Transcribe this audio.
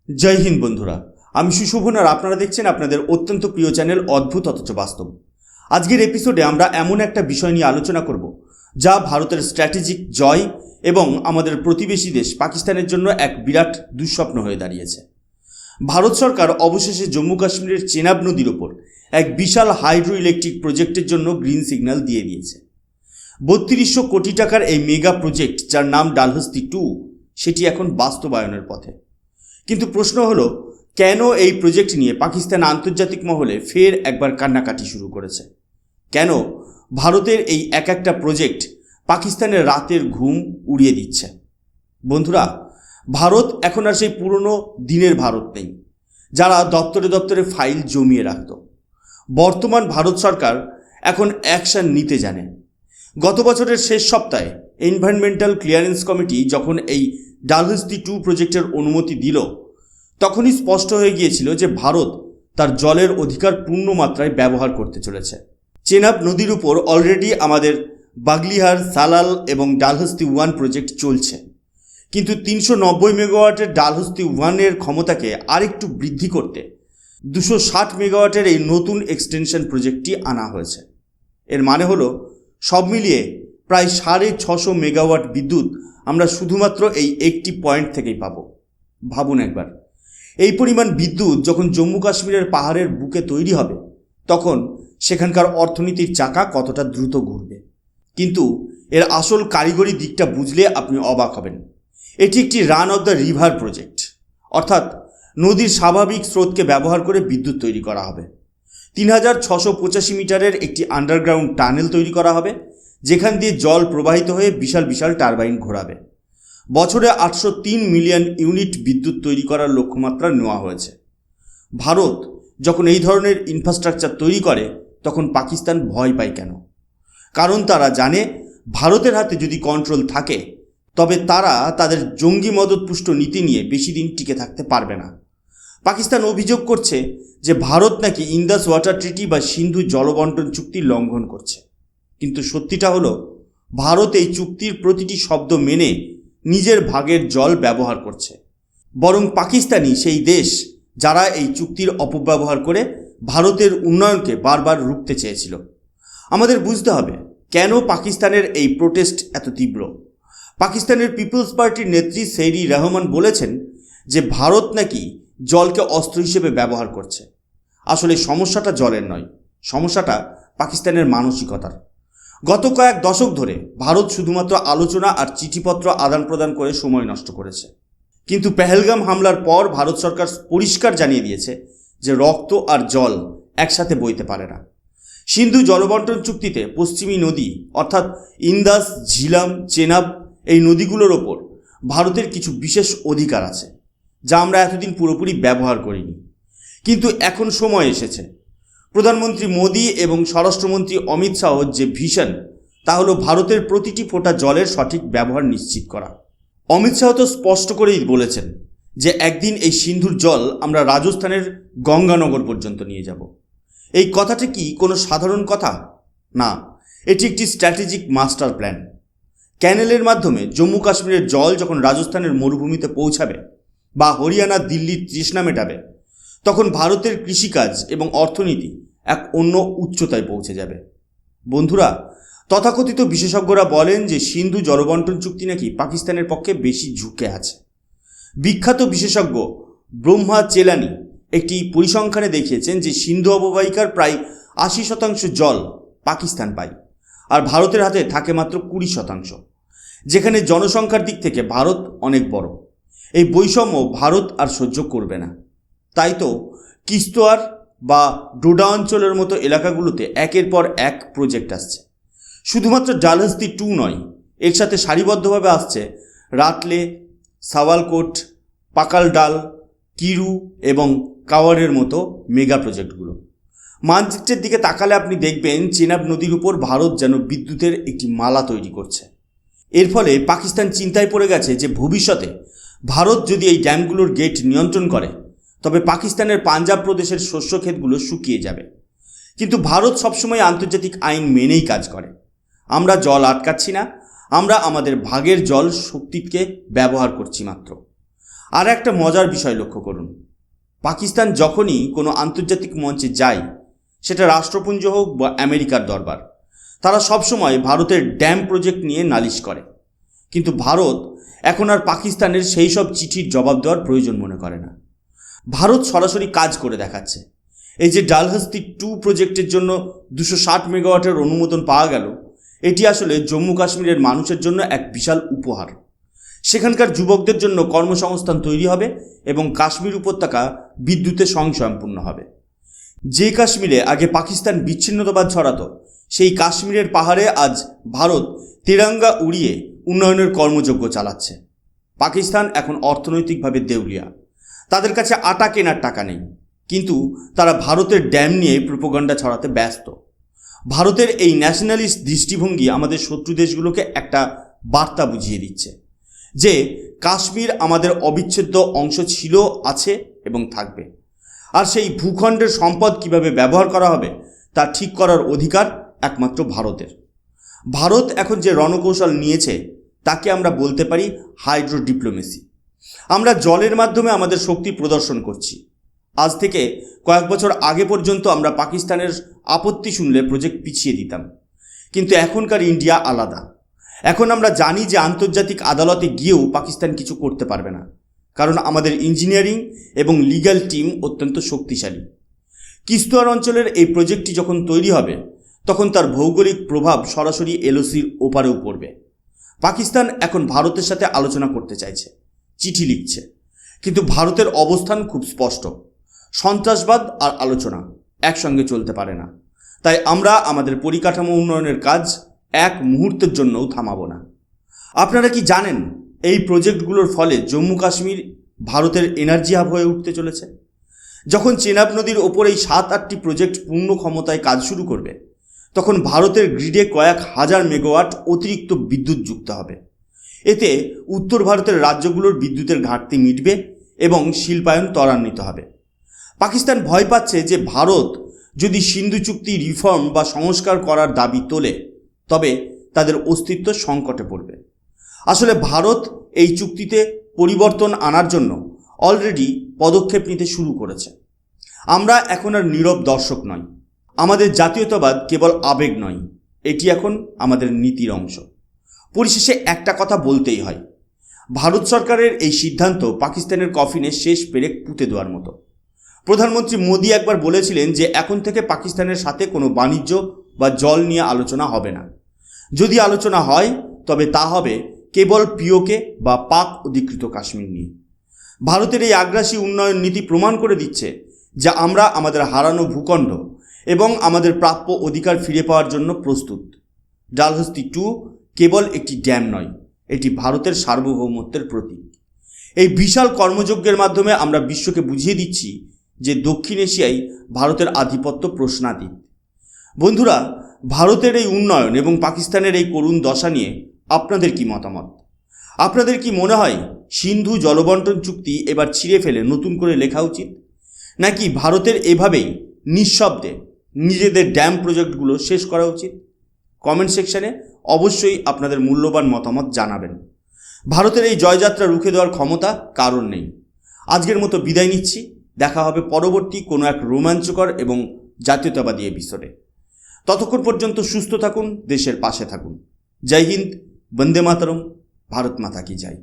জয় হিন্দ বন্ধুরা, আমি সুশোভন আর আপনারা দেখছেন আপনাদের অত্যন্ত প্রিয় চ্যানেল অদ্ভুত অথচ বাস্তব। আজকের এপিসোডে আমরা এমন একটা বিষয় নিয়ে আলোচনা করব যা ভারতের স্ট্র্যাটেজিক জয় এবং আমাদের প্রতিবেশী দেশ পাকিস্তানের জন্য এক বিরাট দুঃস্বপ্ন হয়ে দাঁড়িয়েছে। ভারত সরকার অবশেষে জম্মু কাশ্মীরের চেনাব নদীর ওপর এক বিশাল হাইড্রো ইলেকট্রিক প্রজেক্টের জন্য গ্রিন সিগন্যাল দিয়ে দিয়েছে। ৩২০০ কোটি টাকার এই মেগা প্রজেক্ট, যার নাম ডালহস্তি 2, সেটি এখন বাস্তবায়নের পথে। কিন্তু প্রশ্ন হলো, কেন এই প্রজেক্ট নিয়ে পাকিস্তান আন্তর্জাতিক মহলে ফের একবার কান্নাকাটি শুরু করেছে? কেন ভারতের এই একটা প্রজেক্ট পাকিস্তানের রাতের ঘুম উড়িয়ে দিচ্ছে? বন্ধুরা, ভারত এখন আর সেই পুরনো দিনের ভারত নেই, যারা দপ্তরে দপ্তরে ফাইল জমিয়ে রাখত। বর্তমান ভারত সরকার এখন অ্যাকশন নিতে জানে। গত বছরের শেষ সপ্তাহে এনভায়রনমেন্টাল ক্লিয়ারেন্স কমিটি যখন এই ডালহস্তি 2 প্রজেক্টের অনুমতি দিল, তখনই স্পষ্ট হয়ে গিয়েছিল যে ভারত তার জলের অধিকার পূর্ণ মাত্রায় ব্যবহার করতে চলেছে। চেনাব নদীর উপর অলরেডি আমাদের বাগলিহার, সালাল এবং ডালহস্তি 1 প্রজেক্ট চলছে, কিন্তু ৩৯০ মেগাওয়াটের ডালহস্তি 1-এর ক্ষমতাকে আরেকটু বৃদ্ধি করতে ২৬০ মেগাওয়াটের এই নতুন এক্সটেনশন প্রজেক্টটি আনা হয়েছে। এর মানে হলো সব মিলিয়ে প্রায় ৬৫০ মেগাওয়াট বিদ্যুৎ আমরা শুধুমাত্র এই একটি পয়েন্ট থেকেই পাব। ভাবুন একবার, এই পরিমাণ বিদ্যুৎ যখন জম্মু কাশ্মীরের পাহাড়ের বুকে তৈরি হবে, তখন সেখানকার অর্থনীতির চাকা কতটা দ্রুত ঘুরবে। কিন্তু এর আসল কারিগরি দিকটা বুঝলে আপনি অবাক হবেন। এটি একটি run of the river project, অর্থাৎ নদীর স্বাভাবিক স্রোতকে ব্যবহার করে বিদ্যুৎ তৈরি করা হবে। ৩৬৮৫ মিটারের একটি আন্ডারগ্রাউন্ড টানেল তৈরি করা হবে, যেখান দিয়ে জল প্রবাহিত হয়ে বিশাল বিশাল টারবাইন ঘোরাবে। বছরে ৮০৩ মিলিয়ন ইউনিট বিদ্যুৎ তৈরি করার লক্ষ্যমাত্রা নেওয়া হয়েছে। ভারত যখন এই ধরনের ইনফ্রাস্ট্রাকচার তৈরি করে, তখন পাকিস্তান ভয় পায় কেন? কারণ তারা জানে ভারতের হাতে যদি কন্ট্রোল থাকে, তবে তারা তাদের জঙ্গি মদতপুষ্ট নীতি নিয়ে বেশি দিন টিকে থাকতে পারবে না। পাকিস্তান অভিযোগ করছে যে ভারত নাকি ইন্দাস ওয়াটার ট্রিটি বা সিন্ধু জলবন্টন চুক্তি লঙ্ঘন করছে, কিন্তু সত্যিটা হলো ভারত এই চুক্তির প্রতিটি শব্দ মেনে নিজের ভাগের জল ব্যবহার করছে। বরং পাকিস্তানই সেই দেশ যারা এই চুক্তির অপব্যবহার করে ভারতের উন্নয়নকে বারবার রুখতে চেয়েছিল। আমাদের বুঝতে হবে কেন পাকিস্তানের এই প্রোটেস্ট এত তীব্র। পাকিস্তানের পিপলস পার্টির নেত্রী সেইরি রহমান বলেছেন যে ভারত নাকি জলকে অস্ত্র হিসেবে ব্যবহার করছে। আসলে সমস্যাটা জলের নয়, সমস্যাটা পাকিস্তানের মানসিকতার। গত কয়েক দশক ধরে ভারত শুধুমাত্র আলোচনা আর চিঠিপত্র আদান প্রদান করে সময় নষ্ট করেছে। কিন্তু পেহেলগাম হামলার পর ভারত সরকার পরিষ্কার জানিয়ে দিয়েছে যে রক্ত আর জল একসাথে বইতে পারে না। সিন্ধু জলবন্টন চুক্তিতে পশ্চিমী নদী অর্থাৎ ইন্দাস, ঝিলাম, চেনাব এই নদীগুলোর ওপর ভারতের কিছু বিশেষ অধিকার আছে, যা আমরা এতদিন পুরোপুরি ব্যবহার করিনি। কিন্তু এখন সময় এসেছে। প্রধানমন্ত্রী মোদী এবং স্বরাষ্ট্রমন্ত্রী অমিত শাহর যে ভিশন, তা হলো ভারতের প্রতিটি ফোঁটা জলের সঠিক ব্যবহার নিশ্চিত করা। অমিত শাহ তো স্পষ্ট করেই বলেছেন যে একদিন এই সিন্ধুর জল আমরা রাজস্থানের গঙ্গানগর পর্যন্ত নিয়ে যাব। এই কথাটি কি কোনো সাধারণ কথা? না, এটি একটি স্ট্র্যাটেজিক মাস্টার প্ল্যান। ক্যানেলের মাধ্যমে জম্মু কাশ্মীরের জল যখন রাজস্থানের মরুভূমিতে পৌঁছাবে বা হরিয়ানা, দিল্লির তৃষ্ণা মেটাবে, তখন ভারতের কৃষিকাজ এবং অর্থনীতি এক অন্য উচ্চতায় পৌঁছে যাবে। বন্ধুরা, তথাকথিত বিশেষজ্ঞরা বলেন যে সিন্ধু জলবন্টন চুক্তি নাকি পাকিস্তানের পক্ষে বেশি ঝুঁকে আছে। বিখ্যাত বিশেষজ্ঞ ব্রহ্মা চেলানি একটি পরিসংখ্যানে দেখিয়েছেন যে সিন্ধু অববাহিকার প্রায় ৮০% জল পাকিস্তান পায়, আর ভারতের হাতে থাকে মাত্র ২০%, যেখানে জনসংখ্যার দিক থেকে ভারত অনেক বড়। এই বৈষম্য ভারত আর সহ্য করবে না। তাই তো কিস্তোয়ার বা ডোডা অঞ্চলের মতো এলাকাগুলোতে একের পর এক প্রজেক্ট আসছে। শুধুমাত্র ডালহস্তি 2 নয়, এর সাথে সারিবদ্ধভাবে আসছে রাটলে, সাওয়ালকোট, পাকালডাল, কিরু এবং কাওয়ারের মতো মেগা প্রজেক্টগুলো। মানচিত্রের দিকে তাকালে আপনি দেখবেন চেনাব নদীর উপর ভারত যেন বিদ্যুতের একটি মালা তৈরি করছে। এর ফলে পাকিস্তান চিন্তায় পড়ে গেছে যে ভবিষ্যতে ভারত যদি এই ড্যামগুলোর গেট নিয়ন্ত্রণ করে, তবে পাকিস্তানের পাঞ্জাব প্রদেশের শস্য ক্ষেতগুলো শুকিয়ে যাবে। কিন্তু ভারত সবসময় আন্তর্জাতিক আইন মেনেই কাজ করে। আমরা জল আটকাচ্ছি না, আমরা আমাদের ভাগের জল শক্তিকে ব্যবহার করছি মাত্র। আর একটা মজার বিষয় লক্ষ্য করুন, পাকিস্তান যখনই কোনো আন্তর্জাতিক মঞ্চে যায়, সেটা রাষ্ট্রপুঞ্জ হোক বা আমেরিকার দরবার, তারা সবসময় ভারতের ড্যাম প্রজেক্ট নিয়ে নালিশ করে। কিন্তু ভারত এখন আর পাকিস্তানের সেই সব চিঠির জবাব দেওয়ার প্রয়োজন মনে করে না। ভারত সরাসরি কাজ করে দেখাচ্ছে। এই যে ডালহস্তি 2 প্রজেক্টের জন্য 260 মেগাওয়াটের অনুমোদন পাওয়া গেল, এটি আসলে জম্মু কাশ্মীরের মানুষের জন্য এক বিশাল উপহার। সেখানকার যুবকদের জন্য কর্মসংস্থান তৈরি হবে এবং কাশ্মীর উপত্যকা বিদ্যুতে স্বয়ংসম্পূর্ণ হবে। যে কাশ্মীরে আগে পাকিস্তান বিচ্ছিন্নতাবাদ ছড়াতো, সেই কাশ্মীরের পাহাড়ে আজ ভারত তিরঙ্গা উড়িয়ে উন্নয়নের কর্মযজ্ঞ চালাচ্ছে। পাকিস্তান এখন অর্থনৈতিকভাবে দেউলিয়া, তাদের কাছে আটা কেনার টাকা নেই, কিন্তু তারা ভারতের ড্যাম নিয়ে প্রোপাগান্ডা ছড়াতে ব্যস্ত। ভারতের এই ন্যাশনালিস্ট দৃষ্টিভঙ্গি আমাদের শত্রু দেশগুলোকে একটা বার্তা বুঝিয়ে দিচ্ছে যে কাশ্মীর আমাদের অবিচ্ছেদ্য অংশ ছিল, আছে এবং থাকবে। আর সেই ভূখণ্ডের সম্পদ কিভাবে ব্যবহার করা হবে তা ঠিক করার অধিকার একমাত্র ভারতের। ভারত এখন যে রণকৌশল নিয়েছে তাকে আমরা বলতে পারি হাইড্রো ডিপ্লোমেসি। আমরা জলের মাধ্যমে আমাদের শক্তি প্রদর্শন করছি। আজ থেকে কয়েক বছর আগে পর্যন্ত আমরা পাকিস্তানের আপত্তি শুনলে প্রজেক্ট পিছিয়ে দিতাম, কিন্তু এখনকার ইন্ডিয়া আলাদা। এখন আমরা জানি যে আন্তর্জাতিক আদালতে গিয়েও পাকিস্তান কিছু করতে পারবে না, কারণ আমাদের ইঞ্জিনিয়ারিং এবং লিগ্যাল টিম অত্যন্ত শক্তিশালী। কিস্তোয়ার অঞ্চলের এই প্রজেক্টটি যখন তৈরি হবে, তখন তার ভৌগোলিক প্রভাব সরাসরি এলওসির ওপারেও পড়বে। পাকিস্তান এখন ভারতের সাথে আলোচনা করতে চাইছে, চিঠি লিখছে, কিন্তু ভারতের অবস্থান খুব স্পষ্ট। সন্ত্রাসবাদ আর আলোচনা একসঙ্গে চলতে পারে না। তাই আমরা আমাদের পরিকাঠামো উন্নয়নের কাজ এক মুহূর্তের জন্যও থামাবো না। আপনারা কি জানেন এই প্রজেক্টগুলোর ফলে জম্মু কাশ্মীর ভারতের এনার্জি হাব হয়ে উঠতে চলেছে? যখন চেনাব নদীর ওপর এই 7-8টি প্রজেক্ট পূর্ণ ক্ষমতায় কাজ শুরু করবে, তখন ভারতের গ্রিডে কয়েক হাজার মেগাওয়াট অতিরিক্ত বিদ্যুৎ যুক্ত হবে। এতে উত্তর ভারতের রাজ্যগুলোর বিদ্যুতের ঘাটতি মিটবে এবং শিল্পায়ন ত্বরান্বিত হবে। পাকিস্তান ভয় পাচ্ছে যে ভারত যদি সিন্ধু চুক্তি রিফর্ম বা সংস্কার করার দাবি তোলে, তবে তাদের অস্তিত্ব সংকটে পড়বে। আসলে ভারত এই চুক্তিতে পরিবর্তন আনার জন্য অলরেডি পদক্ষেপ নিতে শুরু করেছে। আমরা এখন আর নীরব দর্শক নই। আমাদের জাতীয়তাবাদ কেবল আবেগ নয়, এটি এখন আমাদের নীতির অংশ। পরিশেষে একটা কথা বলতেই হয়, ভারত সরকারের এই সিদ্ধান্ত পাকিস্তানের কফিনে শেষ পেরেক পুঁতে দেওয়ার মতো। প্রধানমন্ত্রী মোদি একবার বলেছিলেন যে এখন থেকে পাকিস্তানের সাথে কোনো বাণিজ্য বা জল নিয়ে আলোচনা হবে না। যদি আলোচনা হয়, তবে তা হবে কেবল পিওকে বা পাক অধিকৃত কাশ্মীর নিয়ে। ভারতের এই আগ্রাসী উন্নয়ন নীতি প্রমাণ করে দিচ্ছে যে আমরা আমাদের হারানো ভূখণ্ড এবং আমাদের প্রাপ্য অধিকার ফিরে পাওয়ার জন্য প্রস্তুত। ডালহস্তি 2 কেবল একটি ড্যাম নয়, এটি ভারতের সার্বভৌমত্বের প্রতীক। এই বিশাল কর্মযজ্ঞের মাধ্যমে আমরা বিশ্বকে বুঝিয়ে দিচ্ছি যে দক্ষিণ এশিয়ায় ভারতের আধিপত্য প্রশ্নাতীত। বন্ধুরা, ভারতের এই উন্নয়ন এবং পাকিস্তানের এই করুণ দশা নিয়ে আপনাদের কি মতামত? আপনাদের কি মনে হয় সিন্ধু জলবন্টন চুক্তি এবার ছিঁড়ে ফেলে নতুন করে লেখা উচিত, নাকি ভারতের এভাবেই নিঃশব্দে নিজেদের ড্যাম প্রজেক্টগুলো শেষ করা উচিত? কমেন্ট সেকশনে অবশ্যই আপনাদের মূল্যবান মতামত জানাবেন। ভারতের এই জয়যাত্রা রুখে দেওয়ার ক্ষমতা কারণ নেই। আজকের মতো বিদায় নিচ্ছি। দেখা হবে পরবর্তী কোনো এক রোমাঞ্চকর এবং জাতীয়তাবাদী এপিসোডে। ততক্ষণ পর্যন্ত সুস্থ থাকুন, দেশের পাশে থাকুন। জয় হিন্দ, বন্দে মাতরম, ভারত মাতা কি জয়।